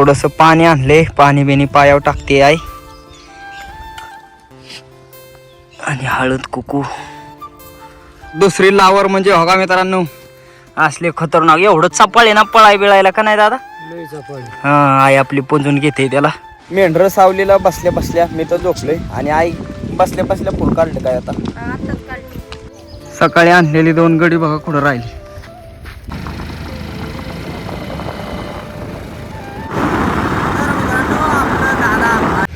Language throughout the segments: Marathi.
थोडंसं पाणी आणले, पाणी बिनी पायावर टाकते आई. आणि हळद कुकू. दुसरी लावर म्हणजे हो का मित्रांनो, असले खतरनाक. एवढं चपाळ आहे ना पळाय बिळायला का नाही दादा? हा, आई आपली पुंजून घेते त्याला. मेंढर सावलीला बसल्या बसल्या मी तर झोपलोय आणि आई बसल्या बसल्या फुल काढले काय आता. सकाळी आणलेली 2 गडी बघा कुठं राहिली.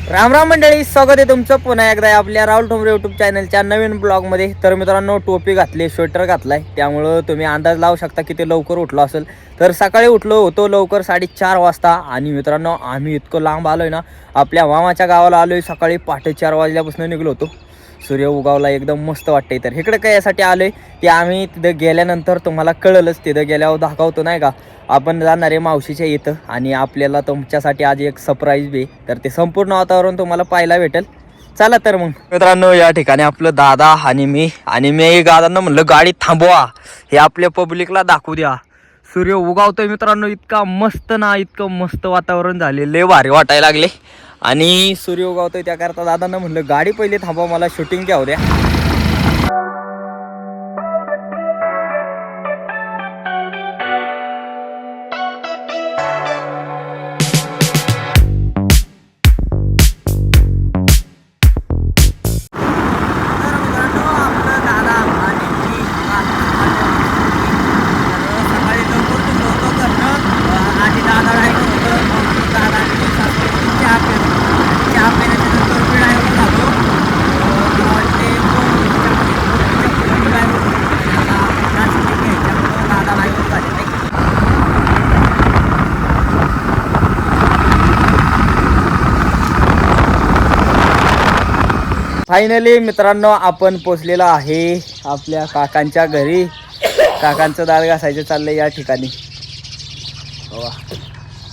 राम राम मंडळी, स्वागत आहे तुमचं पुन्हा एकदा आपल्या राहुल ठोंबरे यूट्यूब चॅनलच्या नवीन ब्लॉगमध्ये. तर मित्रांनो, टोपी घातली, स्वेटर घातलाय, त्यामुळं तुम्ही अंदाज लावू शकता किती लवकर उठलो असेल. तर सकाळी उठलो होतो लवकर 4:30 वाजता. आणि मित्रांनो, आम्ही इतकं लांब आलोय ना, आपल्या मामाच्या गावाला आलोय. सकाळी पहाटे 4 वाजल्यापासून निघलो होतो. सूर्य उगावला, एकदम मस्त वाटतंय. तर इकडे काय यासाठी आलोय ते आम्ही तिथं गेल्यानंतर तुम्हाला कळलंच. तिथं गेल्यावर दाखवतो नाही का. आपण जाणार आहे मावशीच्या इथं आणि आपल्याला तुमच्यासाठी आज एक सरप्राईज बी. तर ते संपूर्ण वातावरण तुम्हाला पाहायला भेटेल. चला तर मग मित्रांनो, या ठिकाणी आपलं दादा आणि मी दादांना म्हणलं गाडी थांबवा, हे आपल्या पब्लिकला दाखवू द्या. सूर्य उगावतोय मित्रांनो, इतका मस्त ना, इतकं मस्त वातावरण झाले, लय भारी वाटायला लागले. आणि सूर्य उगावतोय त्याकरता दादांना म्हणलं गाडी पहिले थांबवा, मला शूटिंग घ्यावं द्या. फायनली मित्रांनो, आपण पोचलेलो आहे आपल्या काकांच्या घरी. काकांचं दात घासायचं चाललंय या ठिकाणी.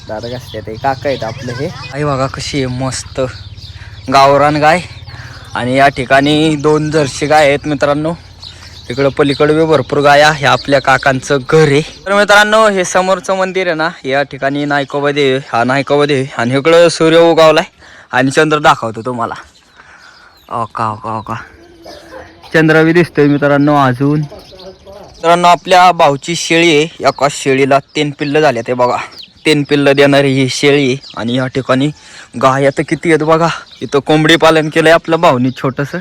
दात घासतात ते काका आहेत आपलं. हे आई बघा कशी आहे, मस्त गावरान गाय. आणि या ठिकाणी 2 जर्सी गाय आहेत मित्रांनो. इकडं पलीकडे बी भरपूर गाया. हे आपल्या काकांचं घर आहे. तर मित्रांनो, हे समोरचं मंदिर आहे ना, या ठिकाणी नायकोबा देव, हा नायकोबा देव. आणि इकडं सूर्य उगावलाय आणि चंद्र दाखवतो तुम्हाला. का चंद्र बी दिसतोय मित्रांनो. अजून मित्रांनो, आपल्या भाऊची शेळी आहे. एका शेळीला 3 पिल्लं झाले. ते बघा, 3 पिल्लं देणारी ही शेळी आहे. आणि या ठिकाणी गाय आता किती आहेत बघा. इथं कोंबडी पालन केलंय आपल्या भाऊनी छोटंसं.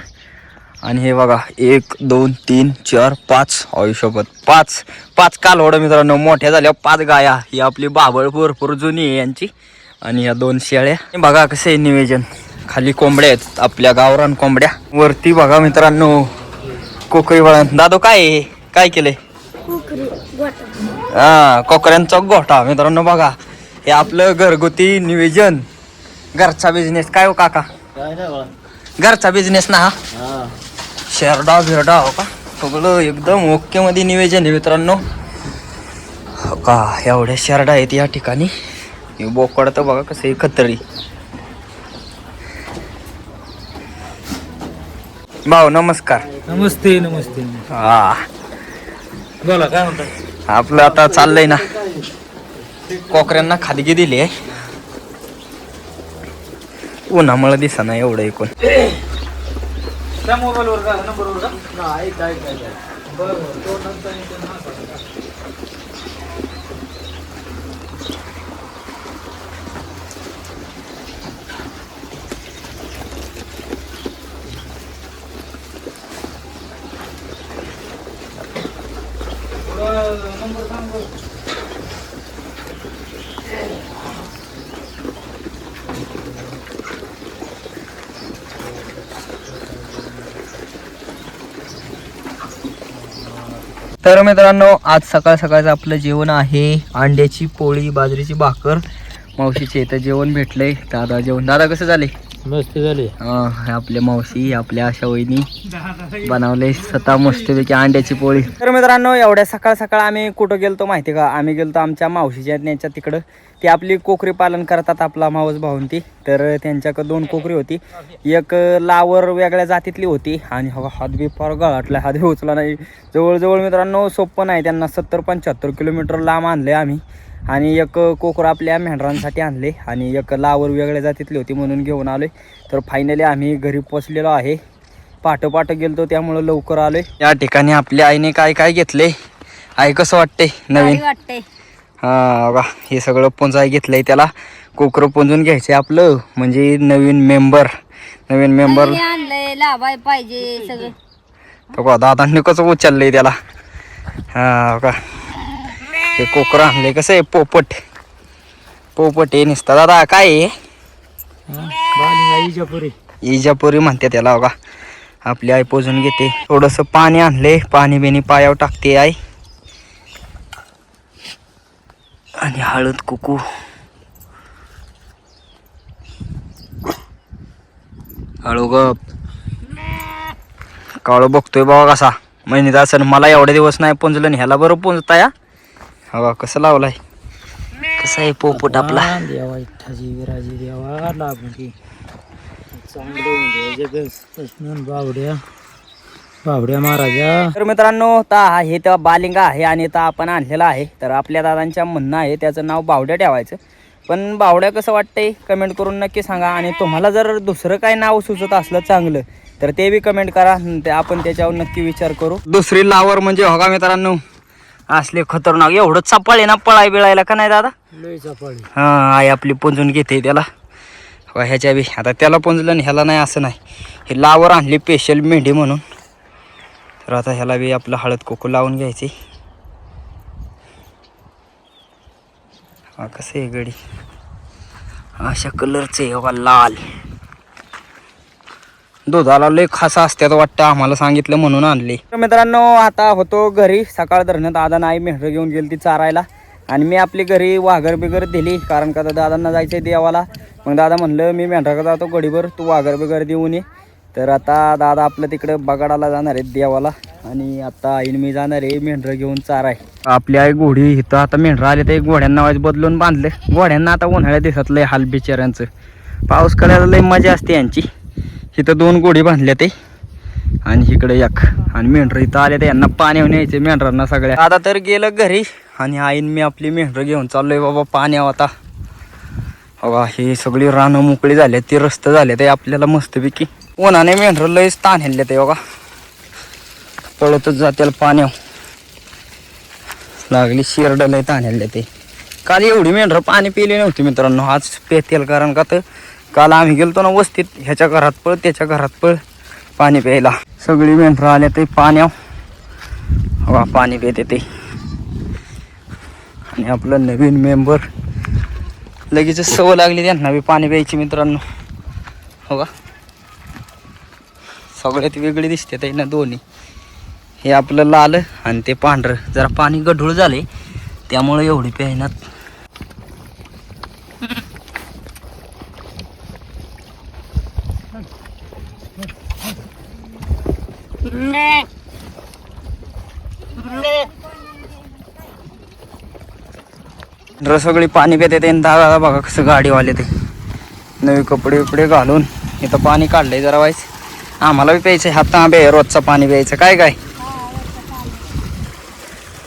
आणि हे बघा 1 2 3 4 5 आयुष्यभर 5 कालवड मित्रांनो. मोठ्या झाल्या 5 गाया. ही आपली बाबळ भरपूर जुनी आहे यांची. आणि या 2 शेळ्या. बघा कसं आहे नियोजन. खाली कोंबड्या आहेत आपल्या गावरान कोंबड्या. वरती बघा मित्रांनो कोकरी वळण. दादो काय केलंय? हा, कोकऱ्यांचा गोठा मित्रांनो. बघा, हे आपलं घरगुती नियोजन, घरचा बिझनेस. काय हो काका? घरचा बिझनेस ना हा. शेरडा बिरडा हो का, सगळं एकदम ओके मध्ये नियोजन आहे मित्रांनो. हो का, एवढ्या शेरडा आहेत या ठिकाणी. बोकड तर बघा कसं आहे खतरी. भाऊ नमस्कार. नमस्ते नमस्ते. हा, बोला काय म्हणतात. आपलं आता चाललंय ना, कोकऱ्यांना खादगी दिली आहे. उन्हामुळे दिसा ना एवढं एकूण. त्या मोबाईलवर का नंबरवर का नाही काय बरं तो नंतर नंबर सांग. तर मित्रांनो, आज सकाळ सकाळचं आपलं जेवण आहे अंड्याची पोळी, बाजरीची भाकर. मावशीचे इथं जेवण भेटलंय. दादा जेवण. दादा कसं झाले? मस्त झाली. आपल्या मावशी, आपल्या आशा वहिनी बनवले स्वतः मस्तपैकी अंड्याची पोळी. तर मित्रांनो, एवढ्या सकाळ सकाळ आम्ही कुठं गेलतो माहिती का? आम्ही गेलतो आमच्या मावशीच्या यांच्या तिकडं. ती आपली कोकरी पालन करतात, आपला मावस भाऊन ती. तर त्यांच्याकडे 2 कोकरी होती. एक लावर वेगळ्या जातीतली होती. आणि हात बी फार गळाटला, हात बी उचला नाही. जवळजवळ मित्रांनो सोपं नाही त्यांना. 70-75 किलोमीटर लांब आणले आम्ही. आणि एक कोकर आपल्या मेंढरांसाठी आणले आणि एक लावर वेगळ्या जातीतली होती म्हणून घेऊन आलोय. तर फायनली आम्ही घरी पोचलेलो आहे. पाठोपाठ गेलतो त्यामुळं लवकर आलोय. या ठिकाणी आपल्या आईने काय काय घेतले, आई कसं वाटते नवीन? वाटते हां बघा, हे सगळं पोंजाय घेतलंय, त्याला कोकरं पोंजून घ्यायचे आपलं, म्हणजे नवीन मेंबर आणलंय लावाय पाहिजे सगळं. बघा दादांनी कसं उचललंय त्याला. हा बघा हे कोकरं आणले. कसं आहे पोपट हे निसतं दादा. काय आहे? इजापुरी म्हणते त्याला. बघा आपली आई पोजून घेते. थोडंसं पाणी आणले, पाणी बिनी पायावर टाकते आई. आणि हळद कुकू. हळू गप. काळू बघतोय बाबा कसा महिन्यात असं. मला एवढे दिवस नाही पोंजलं आणि ह्याला बरं पोंजता या. हवा कसं लावलाय, कसं आहे पोपट आपला. देवा इठ्ठाजी विराजी देवा लागून चांगलं बावड्या महाराजा. तर मित्रांनो हे तर बालिंगा आहे आणि आपण आणलेला आहे. तर आपल्या दादांच्या म्हणणं आहे त्याचं नाव बावड्या ठेवायचं. पण बावड्या कसं वाटतंय कमेंट करून नक्की सांगा. आणि तुम्हाला जर दुसरं काय नाव सुचत असलं चांगलं तर ते बी कमेंट करा, आपण त्याच्यावर नक्की विचार करू. दुसरी लावर म्हणजे हो का मित्रांनो, असले खतरनाक. एवढं चपाळ आहे ना पळाय बिळायला, का नाही दादा? लय चपाळी. हां आई आपली पोंजून घेते त्याला. ह्याच्या बी आता त्याला पोंजलं आणि ह्याला नाही असं नाही. हे लावर आणली स्पेशल मेंढी म्हणून. तर आता ह्याला बी आपलं हळद कुकू लावून घ्यायची. हा कसं आहे गडी, अशा कलरचे आहे बघा, लाल. दुधाला लय खासा असत्यात वाटतं, आम्हाला सांगितलं म्हणून आणले. तर मित्रांनो आता होतो घरी. सकाळ धरणं दादा नाही मेंढरं घेऊन गेली ती चारायला आणि मी आपली घरी वाघर बिगर दिली, कारण का दादांना जायचं आहे देवाला. मग दादा म्हणलं मी मेंढराकडे जातो गडीभर, तू वाघर बिगर देऊन ये. तर आता दादा आपलं तिकडं बगाडाला जाणार आहे देवाला आणि आता आईन मी जाणार आहे मेंढरं घेऊन चाराय. आपली आई घोडी इथं आता मेंढरं आले तर घोड्यांना वाज बदलून बांधले. घोड्यांना आता उन्हाळ्यात दिसत लय हाल बिचाऱ्यांचं. पाऊस काढायला लय मजा असते यांची. इथं 2 घोडी बांधल्या ते आणि इकडे एक. आणि मेंढरं इथं आले तर यांना पाणी न्यायचे मेंढरांना सगळ्या. आता तर गेलं घरी आणि आईन मी आपली मेंढरं घेऊन चाललोय बाबा पाण्यावर. आता बघा ही सगळी रानं मोकळी झाली, ती रस्ते झाले ते आपल्याला मस्तपैकी. उन्हाने मेंढरं लयच ताण हेलले ते बघा, पळतच जातील पाण्यावर. लागली शिरड लय ताण हेलले ते. काल एवढी मेंढरं पाणी पिली नव्हती मित्रांनो, आज पेतेल. कारण का तर काल आम्ही गेलतो ना वस्तीत, ह्याच्या घरात पळ त्याच्या घरात पळ पाणी प्यायला. सगळी मेंढरं आले ते पाण्यावर. बघा पाणी पिते ते. आणि आपलं नवीन मेंबर लगेच सवय लागली त्यांना बी पाणी प्यायची मित्रांनो. हो का सगळ्यात वेगळी दिसते ते ना दोन्ही. हे आपलं लाल आणि ते पांढरं. जरा पाणी गढूळ झाले त्यामुळे एवढी प्यायनात. सगळी पाणी पिते ते. दादा बघा कसं गाडीवाले ते नवे कपडे बिपडे घालून इथं पाणी काढलंय जरा वाईस. आम्हाला बी प्यायचं हात तांबे रोजचं पाणी प्यायचं. काय काय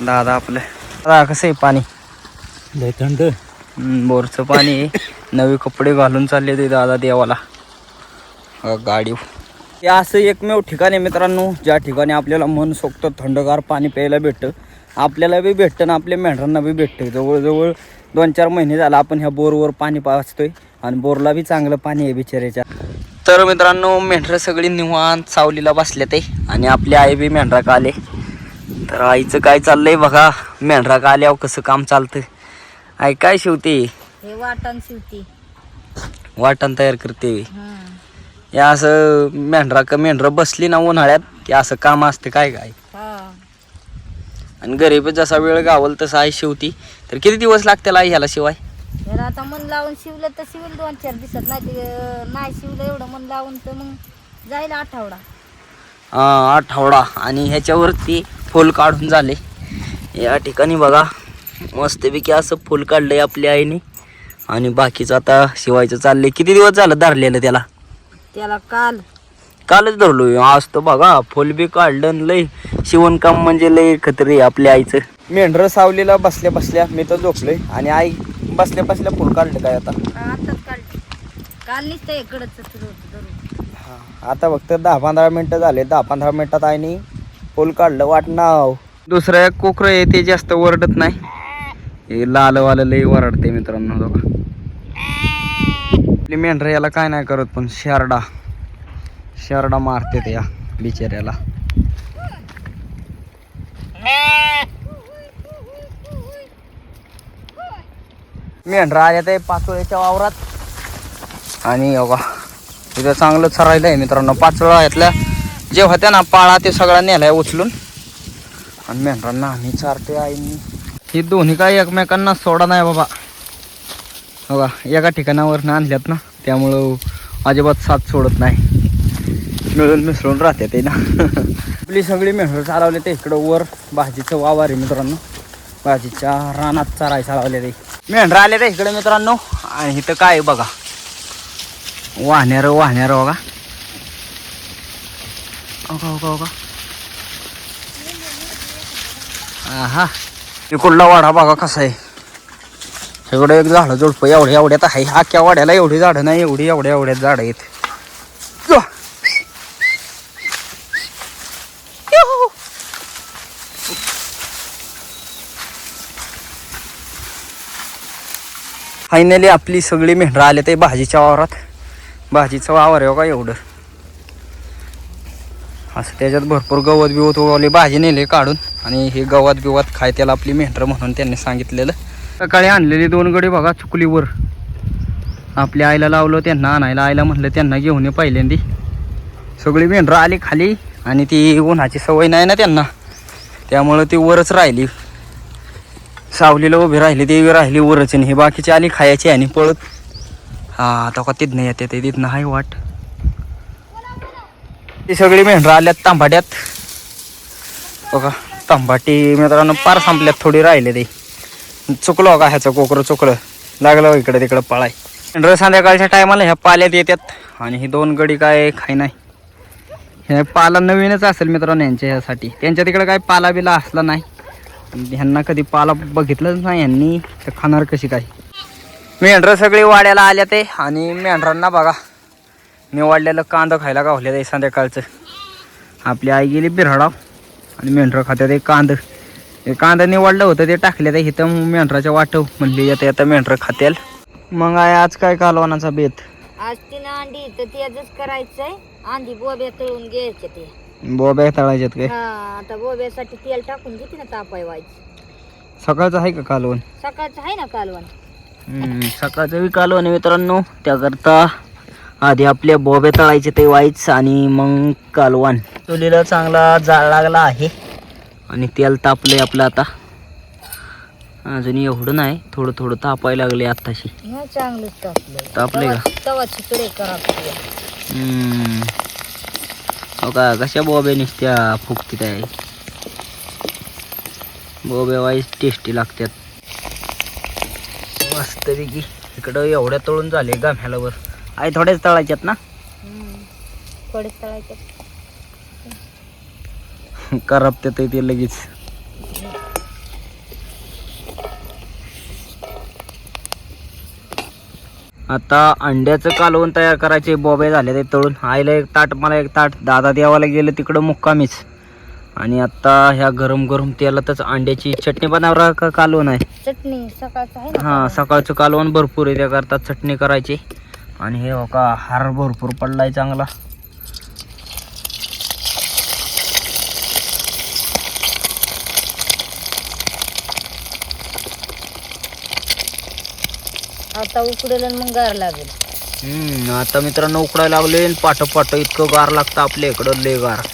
दादा आपलं दादा कसं आहे पाणी? लय थंड. बोरचं पाणी आहे. नवे कपडे घालून चालले ते दादा देवाला गाडी. हे असं एकमेव ठिकाण आहे मित्रांनो ज्या ठिकाणी आपल्याला मन सोक्त थंडगार पाणी प्यायला भेटतं. आपल्याला बी भेटतं ना आपल्या मेंढरांना बी भेटतं. जवळजवळ 2-4 महिने झाला आपण ह्या बोरवर पाणी पाजतोय आणि बोरला बी चांगलं पाणी आहे बिचाऱ्याच्या. तर मित्रांनो मेंढरं सगळी निवांत सावलीला बसले ते आणि आपली आई बी मेंढराक आले. तर आईचं काय चाललंय बघा, मेंढराक आल्यावर कसं काम चालतं. आई काय शिवते? हे वाटण शिवती. वाटण तयार करते. हे असं मेंढरं बसली ना उन्हाळ्यात की असं काम असते काय काय. आणि घरी जसा वेळ गावल तसा आई शिवती. तर किती दिवस लागतील आई ह्याला शिवाय? जर आता मन लावून शिवलं तर शिवलं 2-4 दिवसात. नाही शिवलं एवढं मन लावून तर मग जाईल आठवडा. आठवडा. आणि ह्याच्यावरती फुल काढून झाले. या ठिकाणी बघा मस्तपैकी असं फुल काढलंय आपल्या आईने. आणि बाकीचं आता शिवायचं चाललंय. किती दिवस झालं धरलेलं त्याला? त्याला काल कालच धरलोय. आज तर बघा फुल बी काढलं लय शिवणकाम म्हणजे लय खत्री आपल्या आईचं. मेंढर सावलीला बसल्या बसल्या मी तर झोपलोय आणि आई बसल्या बसल्या फुल काढलं काय आता. आताच काढली. काल नुसतं इकडंच धरून. आता फक्त 10-15 मिनिटं झाले. 10-15 मिनिटात आईने फुल काढलं वाटणाव. दुसरं एक कोकरं आहे ते जास्त वरडत नाही. हे लालवालं लय वरडते मित्रांनो. बघा आपली मेंढर याला काय नाही करत पण शरडा मारते ते या बिचाऱ्याला. मेंढर आल्या ते पाचोळ्याच्या वावरात आणि बघा तिथं चांगलं चरायला आहे मित्रांनो. पाचोळा यातल्या जे होत्या ना पाळा ते सगळा नेलाय उचलून आणि मेंढरांना आम्ही चारते आईनी. ही दोन्ही काही एकमेकांना सोडा नाही बाबा. बघा एका ठिकाणावर आणल्यात ना त्यामुळं अजिबात साथ सोडत नाही. मिळून मिसळून राहते ते ना. आपली सगळी मेंढर चालवले ते इकडं वर भाजीचं वावर आहे मित्रांनो. भाजीच्या रानात चाराय चालवले ते मेंढर आले ते इकडे मित्रांनो. आणि इथं काय बघा वाहण्यार बघा. बघा हा इकडला वाडा बघा कसा आहे. सगळं एक झाडं जोडपं एवढ्यात आहे. आख्या वाड्याला एवढी झाडं नाही. एवढ्यात झाडं आहेत. फायनली आपली सगळी मेंढरं आले ते भाजीच्या वावरात. भाजीचं वावर आहे का एवढं असं. त्याच्यात भरपूर गवत बिवत उगवले. भाजी नेले काढून आणि हे गवत बिवत खाय त्याला आपली मेंढरं म्हणून त्यांनी सांगितलेलं. सकाळी आणलेली 2 गडी बघा चुकलीवर आपल्या आईला लावलं त्यांना आणायला. आईला म्हटलं त्यांना घेऊन ये पहिल्यांदी. सगळी मेंढरं आली खाली आणि ती उन्हाची सवय नाही ना त्यांना त्यामुळं ती वरच राहिली. सावलीला उभी राहिली ती राहिली वरच. आणि हे बाकीची आली खायची आणि पळत. हा आता का तिथनं येते ते तिथनं हाय वाट. ती सगळी मेंढरं आल्यात तांबाट्यात बघा. तांबाटी मित्रांनो पार संपल्यात. थोडी राहिले ते चुकलो का ह्याचं कोकरं चुकलं लागलं इकडे तिकडं पळाय. मेंढरं संध्याकाळच्या टायमाला ह्या पाल्यात येतात आणि ही 2 गडी काय खाय नाही. हे पाला नवीनच असेल मित्रांनो यांच्या ह्यासाठी. त्यांच्या तिकडे काय पाला बिला असला नाही. ह्यांना कधी पाला बघितलंच नाही यांनी तर खाणार कशी काय. मेंढरं सगळी वाड्याला आल्या ते आणि मेंढरांना बघा निवाडलेलं कांदा खायला गावल्या ते संध्याकाळचं. आपली आई गेली बिरडाव आणि मेंढरं खात्यात एक कांदा. हे कांदा निवाडलं होतं ते टाकले ते इथं मेंढराच्या वाटव म्हणली आता मेंढरं खात्याल. मग आज काय कालवणाचा बेत. आज 3 अंडी तर त्याच करायचंय. अंडी बोब्या तळून घ्यायचे ते. बोब्या तळायच्यात काय. हा आता बोब्यासाठी तेल टाकून घेते ना तापाय व्हायचं. सकाळचं आहे का कालवण. सकाळचं आहे ना कालवण. सकाळचं बी कालवण मित्रांनो. त्याकरता आधी आपल्या बोब्या तळायचे ते व्हायचं आणि मग कालवण. चुलीला चांगला जाळ लागला आहे आणि तेल तापलंय आपलं आता. अजून एवढं नाही थोडं थोडं तापायला लागले आत्ताशी. चांगलं तापले का. तवा चिकडे करा. हो का कशा बोब्या निसत्या फुकतीत आहे. बोब्या वाईज टेस्टी लागतात मस्तपैकी. इकडं एवढ्या तळून झाले गाम्यालावर. आई थोड्याच तळायच्यात ना. थोडे तळायचे करपतात ते लगेच. आता अंड्याचं कालवण तयार करायचे. बोबे झाले ते तळून. आईला 1 ताट मला 1 ताट. दादा देवाला गेलं तिकडं मुक्कामीच. आणि आता ह्या गरम गरम तेलातच अंड्याची चटणी बनवणार का कालवण आहे. चटणी सकाळचं आहे ना. हां सकाळचं कालवण भरपूर आहे त्याकरता चटणी करायची. आणि हे हो का हार भरपूर पडलाय चांगला. आता उकडेल मग गार लागेल. आता मित्रांनो उकडायला लागले. पाठ इतकं गार लागतं आपल्या इकडं लय गार.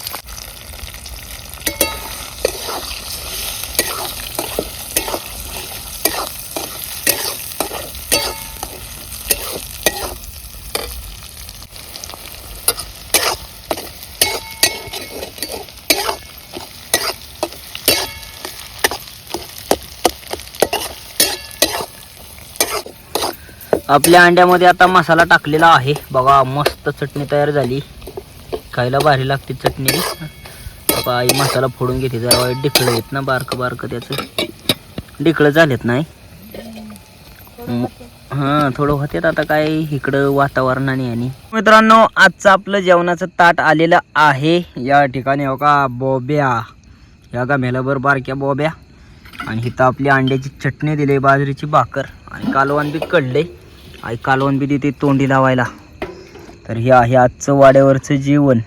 आपल्या अंड्यामध्ये आता मसाला टाकलेला आहे बघा. मस्त चटणी तयार झाली. खायला भारी लागते चटणी. आता आई मसाला फोडून घेते. जरा डिकळं येत ना बारकं बारकं त्याचं डिकळं झालेत नाही. हां थोडं होते. आता काय इकडं वातावरणाने. आणि मित्रांनो आजचं आपलं जेवणाचं ताट आलेलं आहे. या ठिकाणी हो का बोब्या या गम्यालाभर बारक्या बोब्या आणि इथं आपली अंड्याची चटणी दिली, बाजरीची भाकर आणि कालवण बी कढले. आई कालवण बी देते तोंडी लावायला. तर हे आहे आजचं वाड्यावरचं जेवण.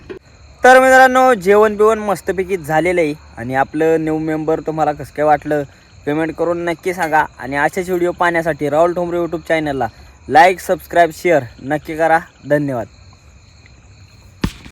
तर मित्रांनो जेवण बिवण मस्तपैकी झालेलं आहे. आणि आपलं न्यू मेंबर तुम्हाला कसं काय वाटलं पेमेंट करून नक्की सांगा. आणि असेच व्हिडिओ पाहण्यासाठी राहुल ठोंबरे यूट्यूब चॅनलला लाईक सबस्क्राईब शेअर नक्की करा. धन्यवाद.